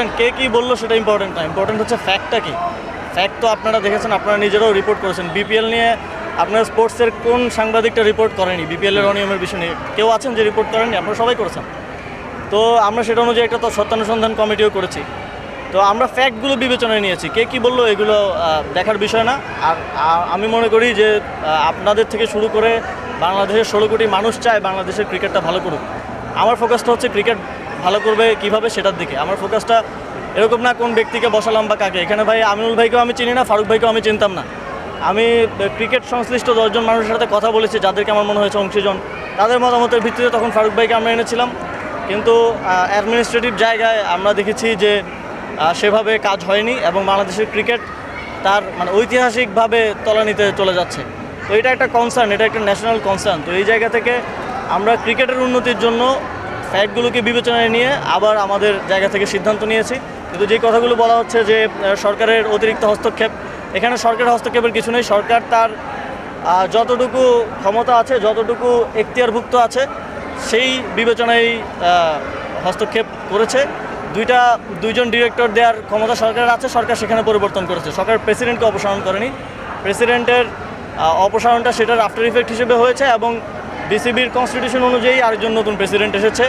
ধরেন কে কী বললো সেটা ইম্পর্টেন্ট না, ইম্পর্টেন্ট হচ্ছে ফ্যাক্টটা কী। ফ্যাক্ট তো আপনারা দেখেছেন, আপনারা নিজেরাও রিপোর্ট করেছেন। বিপিএল নিয়ে আপনার স্পোর্টসের কোন সাংবাদিকটা রিপোর্ট করেনি বিপিএলের অনিয়মের বিষয় নিয়ে? কেউ আছেন যে রিপোর্ট করেননি? আপনারা সবাই করেছেন। তো আমরা সেটা অনুযায়ী একটা তো সত্যানুসন্ধান কমিটিও করেছি। তো আমরা ফ্যাক্টগুলো বিবেচনায় নিয়েছি, কে কী বললো এগুলো দেখার বিষয় না। আর আমি মনে করি যে আপনাদের থেকে শুরু করে বাংলাদেশের 16 কোটি মানুষ চায় বাংলাদেশের ক্রিকেটটা ভালো করুক। আমার ফোকাসটা হচ্ছে ক্রিকেট ভালো করবে কীভাবে সেটার দিকে। আমার ফোকাসটা এরকম না কোন ব্যক্তিকে বসালাম বা কাকে। এখানে ভাই আমিনুল ভাইকেও আমি চিনি না, ফারুক ভাইকেও আমি চিনতাম না। আমি ক্রিকেট সংশ্লিষ্ট 10 জন মানুষের সাথে কথা বলেছি, যাদেরকে আমার মনে হয়েছে অংশীজন, তাদের মতামতের ভিত্তিতে তখন ফারুক ভাইকে আমরা এনেছিলাম। কিন্তু অ্যাডমিনিস্ট্রেটিভ জায়গায় আমরা দেখেছি যে সেভাবে কাজ হয়নি এবং বাংলাদেশের ক্রিকেট তার মানে ঐতিহাসিকভাবে তলানিতে চলে যাচ্ছে। তো এটা একটা কনসার্ন, এটা একটা ন্যাশনাল কনসার্ন। তো এই জায়গা থেকে আমরা ক্রিকেটের উন্নতির জন্য ফ্যাক্টগুলোকে বিবেচনায় নিয়ে আবার আমাদের জায়গা থেকে সিদ্ধান্ত নিয়েছি। কিন্তু যে কথাগুলো বলা হচ্ছে যে সরকারের অতিরিক্ত হস্তক্ষেপ, এখানে সরকারের হস্তক্ষেপের কিছু নেই। সরকার তার যতটুকু ক্ষমতা আছে, যতটুকু এখতিয়ারভুক্ত আছে, সেই বিবেচনায় হস্তক্ষেপ করেছে। দুইজন ডিরেক্টর দেওয়ার ক্ষমতা সরকারের আছে, সরকার সেখানে পরিবর্তন করেছে। সরকার প্রেসিডেন্টকে অপসারণ করেনি। প্রেসিডেন্টের অপসারণটা সেটার আফটার ইফেক্ট হিসেবে হয়েছে এবং বিসিবির কনস্টিটিউশন অনুযায়ী আরেকজন নতুন প্রেসিডেন্ট এসেছে।